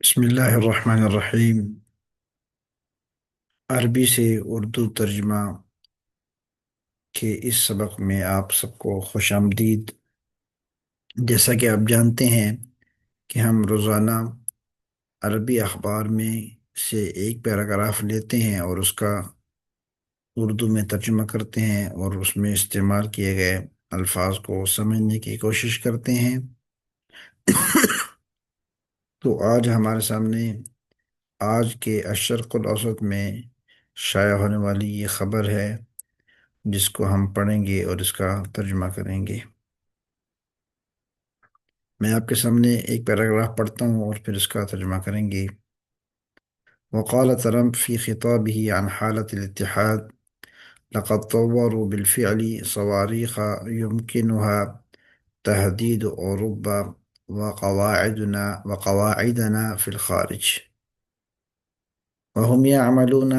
بسم اللہ الرحمن الرحیم۔ عربی سے اردو ترجمہ کے اس سبق میں آپ سب کو خوش آمدید۔ جیسا کہ آپ جانتے ہیں کہ ہم روزانہ عربی اخبار میں سے ایک پیراگراف لیتے ہیں اور اس کا اردو میں ترجمہ کرتے ہیں اور اس میں استعمال کیے گئے الفاظ کو سمجھنے کی کوشش کرتے ہیں۔ تو آج ہمارے سامنے آج کے الشرق الاوسط میں شائع ہونے والی یہ خبر ہے جس کو ہم پڑھیں گے اور اس کا ترجمہ کریں گے۔ میں آپ کے سامنے ایک پیراگراف پڑھتا ہوں اور پھر اس کا ترجمہ کریں گے۔ وقال ترمپ في خطابه عن حالة الاتحاد: لقد طوروا بالفعل صواريخ يمكنها تهديد أوروبا وقواعدنا في الخارج، وهم يعملون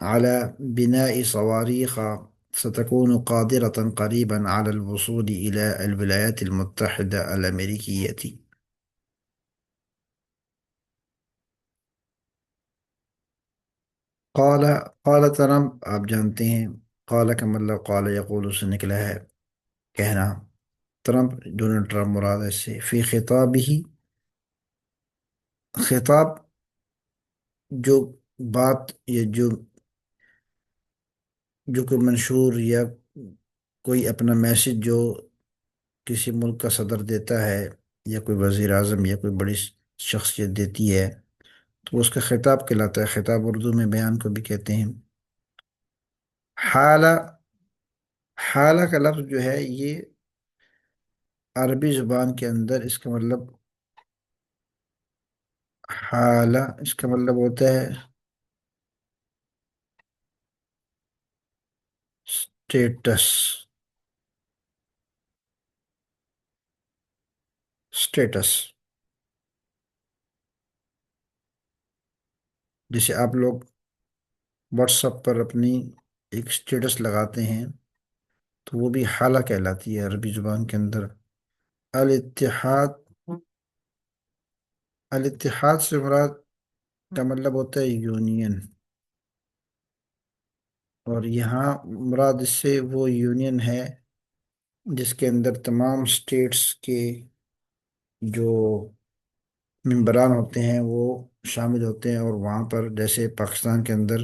على بناء صواريخ ستكون قادرة قريبا على الوصول إلى الولايات المتحدة الأمريكية۔ قال قال ٹرمپ، آپ جانتے ہیں قال کا مطلب قال یقول سے نکلا ہے کہنا۔ ٹرمپ ڈونلڈ ٹرمپ مراد ہے، اس سے فی خطاب ہی، خطاب جو بات یا جو کوئی منشور یا کوئی اپنا میسج جو کسی ملک کا صدر دیتا ہے یا کوئی وزیر اعظم یا کوئی بڑی شخصیت دیتی ہے تو وہ اس کا خطاب کہلاتا ہے۔ خطاب اردو میں بیان کو بھی کہتے ہیں۔ حالہ، حالہ کا لفظ جو ہے یہ عربی زبان کے اندر اس کا مطلب، حالہ اس کا مطلب ہوتا ہے سٹیٹس، سٹیٹس۔ جیسے آپ لوگ واٹس ایپ پر اپنی ایک سٹیٹس لگاتے ہیں تو وہ بھی حالہ کہلاتی ہے عربی زبان کے اندر۔ الاتحاد، الاتحاد سے مراد کا مطلب ہوتا ہے یونین، اور یہاں مراد اس سے وہ یونین ہے جس کے اندر تمام سٹیٹس کے جو ممبران ہوتے ہیں وہ شامل ہوتے ہیں، اور وہاں پر جیسے پاکستان کے اندر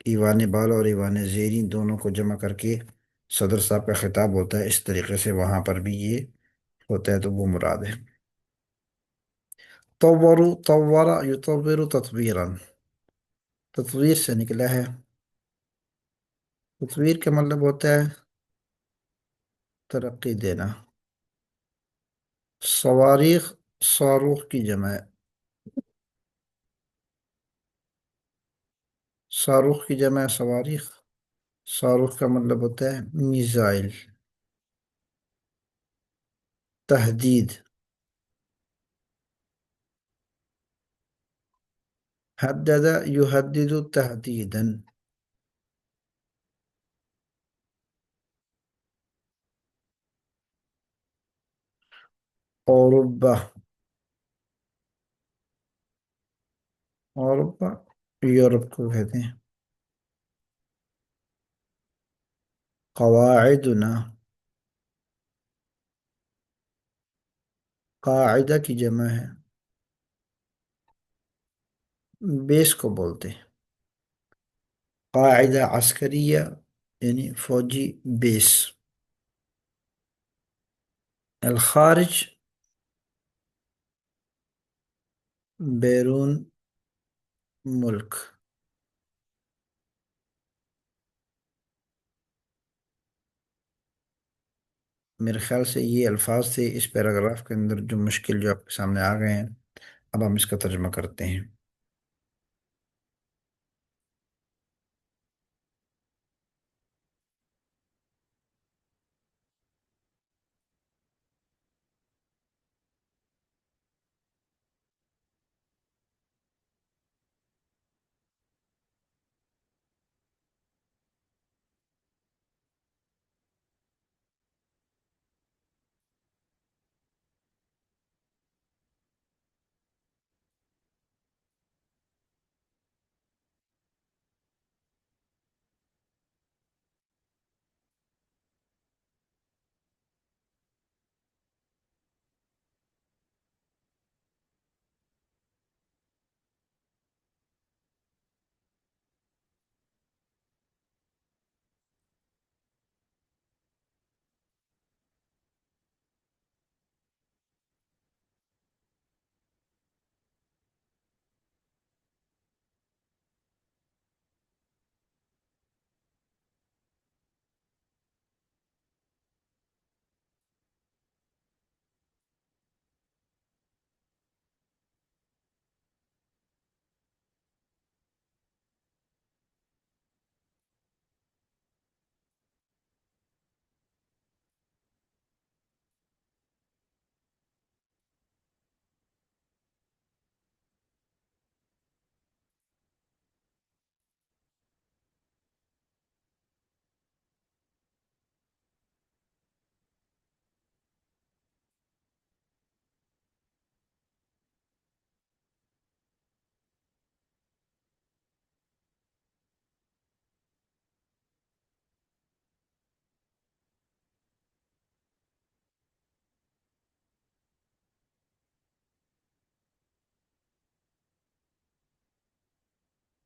ایوان بالا اور ایوان زیریں دونوں کو جمع کر کے صدر صاحب کا خطاب ہوتا ہے، اس طریقے سے وہاں پر بھی یہ ہوتا ہے، تو وہ مراد ہے۔ طوروا، طور یطور تطویرا، تطویر سے نکلا ہے۔ تطویر کا مطلب ہوتا ہے ترقی دینا۔ صواریخ، صاروخ کی جمع ہے، صاروخ کی جمع ہے صواریخ۔ صاروخ کا مطلب ہوتا ہے میزائل، تحدید۔ حدد یحدد تحدیدا، اوروبا، اوروبا یورپ کو کہتے ہیں۔ قواعدنا، قاعدہ کی جمع ہے، بیس کو بولتے ہیں۔ قاعدہ عسکریہ یعنی فوجی بیس۔ الخارج بیرون ملک۔ میرے خیال سے یہ الفاظ تھے اس پیراگراف کے اندر جو مشکل جو آپ کے سامنے آ گئے ہیں۔ اب ہم اس کا ترجمہ کرتے ہیں۔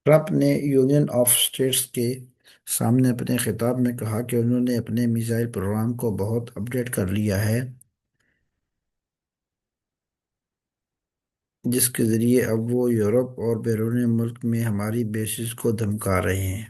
ٹرمپ نے یونین آف اسٹیٹس کے سامنے اپنے خطاب میں کہا کہ انہوں نے اپنے میزائل پروگرام کو بہت اپ ڈیٹ کر لیا ہے، جس کے ذریعے اب وہ یورپ اور بیرون ملک میں ہماری بیسز کو دھمکا رہے ہیں۔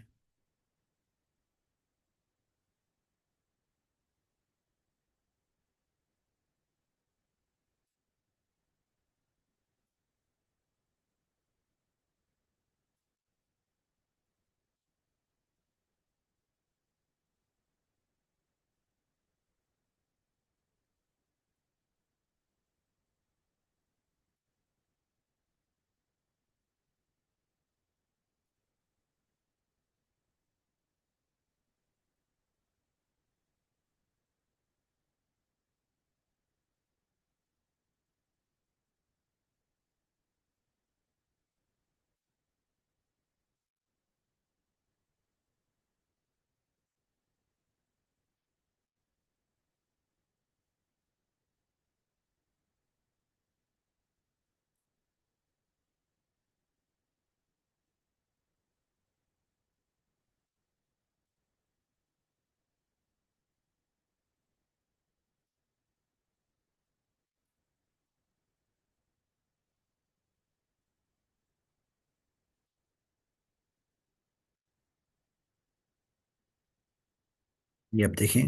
یہ اب دیکھیں،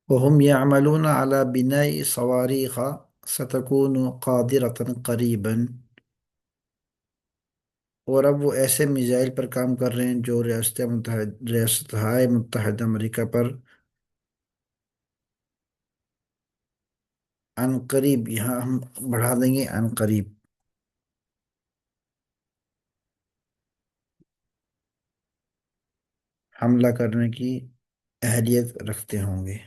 وهم يعملون على بناء صواريخ ستكون قادرة قريبا، اور اب وہ ایسے میزائل پر کام کر رہے ہیں جو ریاستہائے متحدہ امریکہ پر عن قریب، یہاں ہم بڑھا دیں گے عن قریب، حملہ کرنے کی اہلیت رکھتے ہوں گے۔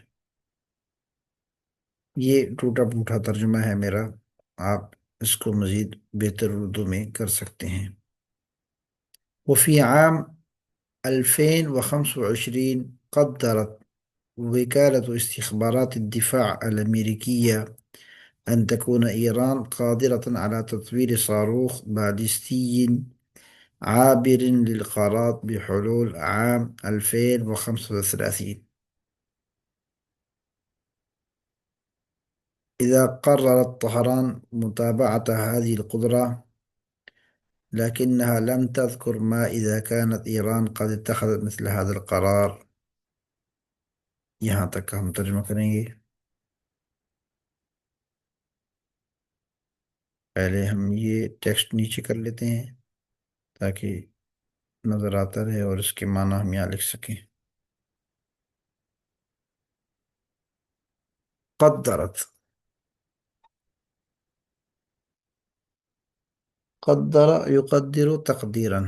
یہ ٹوٹا پھوٹا ترجمہ ہے میرا، آپ اس کو مزید بہتر اردو میں کر سکتے ہیں۔ وفي عام 2025 قدرت وكالة استخبارات الدفاع الأمريكية أن تكون إيران قادرة على تطوير صاروخ باليستي عابر للقارات بحلول عام 2035. إذا قررت طهران متابعة هذه القدرة، لكنها لم تذكر ما إذا كانت إيران قد اتخذت مثل هذا القرار۔ یہاں تک کا ہم ترجمہ کریں گے۔ پہلے ہم یہ ٹیکسٹ نیچے کر لیتے ہیں تاکہ نظر آتا رہے اور اس کے معنی ہم یہاں لکھ سکیں۔ قدرت، قدر يقدر تقديرا،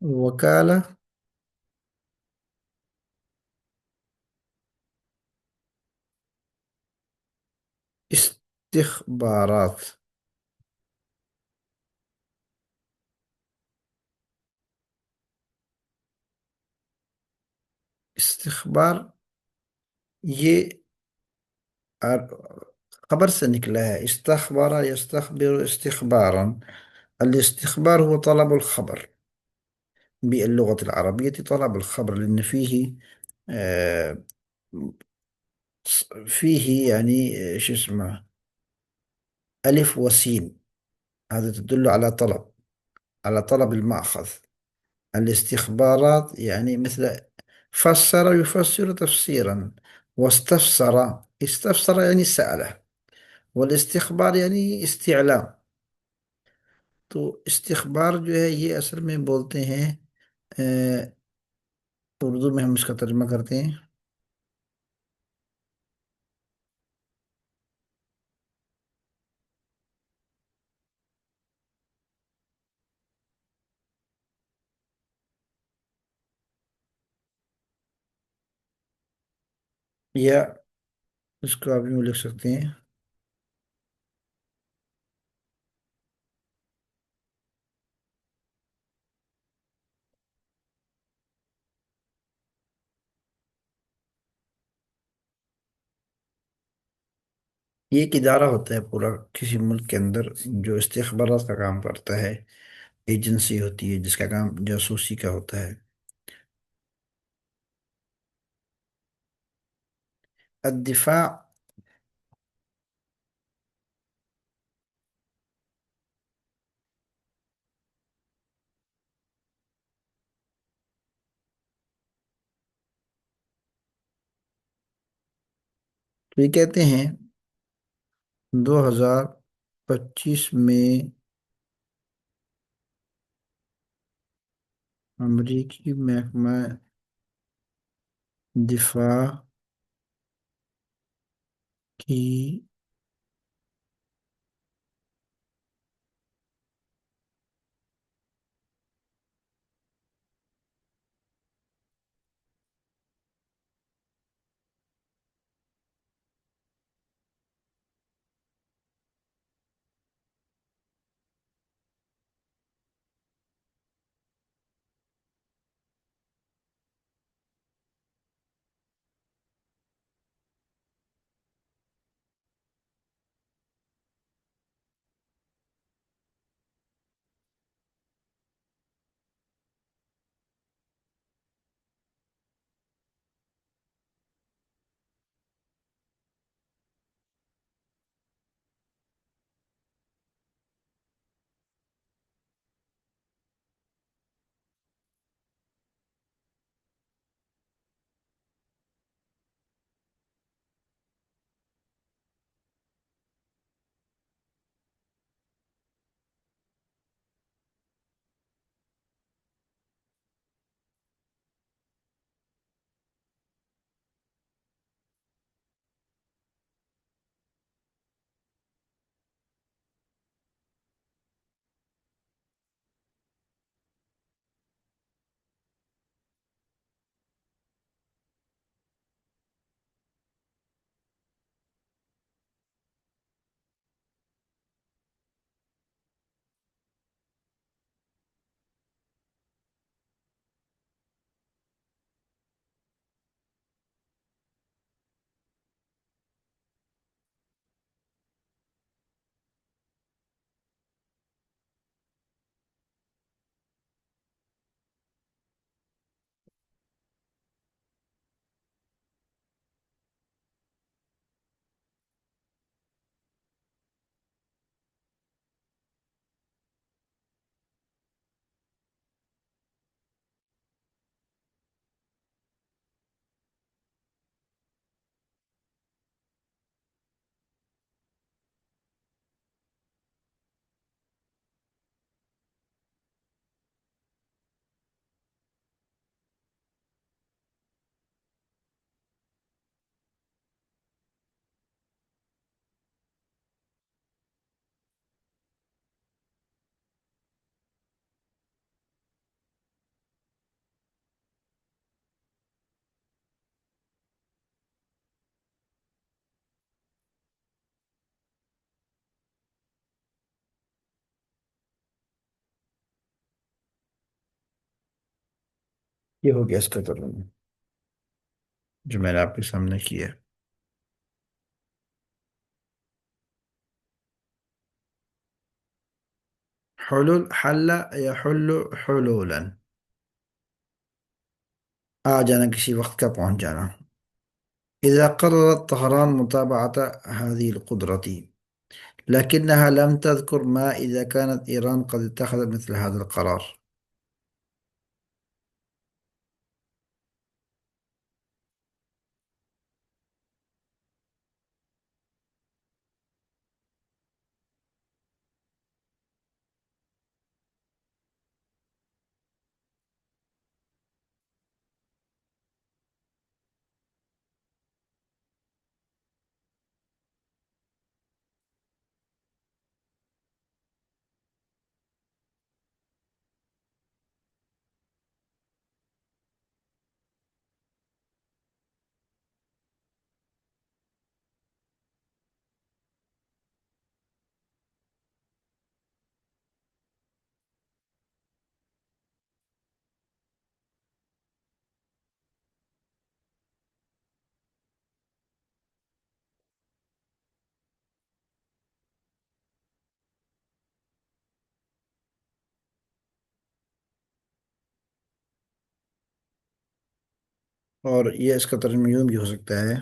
وكالة استخبارات، استخبار یہ خبر سے نکلا ہے، استخبار يستخبر استخبارا، الاستخبار هو طلب الخبر باللغة العربية، طلب الخبر، لأن آه، فيه يعني شو اسمه ألف وسين، هذا تدل على طلب، على طلب المأخذ. الاستخبارات يعني مثل فسر يفسر تفسيرا، واستفسر استفسر يعني سأله، والاستخبار يعني استعلام۔ تو استخبار جو ہے یہ اصل میں بولتے ہیں، آہ، اردو میں ہم اس کا ترجمہ کرتے ہیں یا اس کو آپ یوں لکھ سکتے ہیں، یہ ایک ادارہ ہوتا ہے پورا کسی ملک کے اندر جو استخبارات کا کام کرتا ہے، ایجنسی ہوتی ہے جس کا کام جاسوسی کا ہوتا ہے۔ الدفاع، تو یہ کہتے ہیں 2025 میں امریکی محکمہ دفاع کی یہ ہو گیا اس کا ترجمہ جو میں نے آپ کے سامنے کیا ہے۔ حلول، حل يحل حلولا، آ جانا، کسی وقت کا پہنچ جانا۔ إذا قررت طهران متابعة هذه القدرة، لكنها لم تذكر ما إذا كانت إيران قد اتخذت مثل هذا القرار۔ اور یہ اس کا ترجمہ یوں بھی ہو سکتا ہے: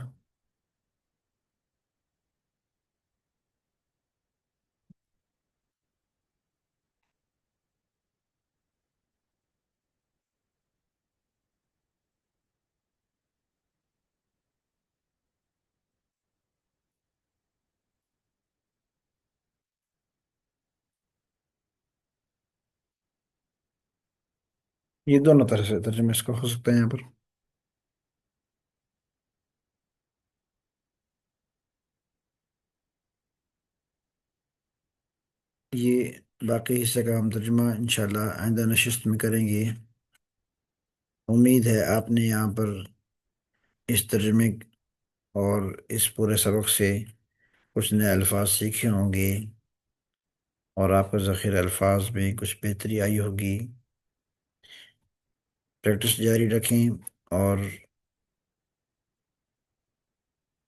یہ دونوں طرح سے ترجمہ اس کا ہو سکتا ہے یہاں پر۔ یہ باقی حصے کا ہم ترجمہ انشاءاللہ آئندہ نشست میں کریں گے۔ امید ہے آپ نے یہاں پر اس ترجمے اور اس پورے سبق سے کچھ نئے الفاظ سیکھے ہوں گے، اور آپ کا ذخیرہ الفاظ میں کچھ بہتری آئی ہوگی۔ پریکٹس جاری رکھیں، اور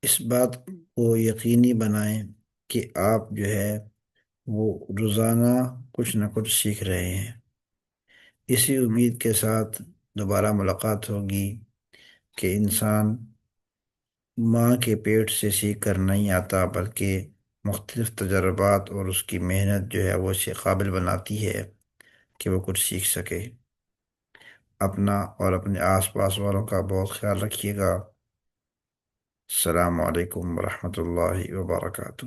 اس بات کو یقینی بنائیں کہ آپ جو ہے وہ روزانہ کچھ نہ کچھ سیکھ رہے ہیں۔ اسی امید کے ساتھ دوبارہ ملاقات ہوگی کہ انسان ماں کے پیٹ سے سیکھ کر نہیں آتا، بلکہ مختلف تجربات اور اس کی محنت جو ہے وہ اسے قابل بناتی ہے کہ وہ کچھ سیکھ سکے۔ اپنا اور اپنے آس پاس والوں کا بہت خیال رکھیے گا۔ السلام علیکم ورحمۃ اللہ وبرکاتہ۔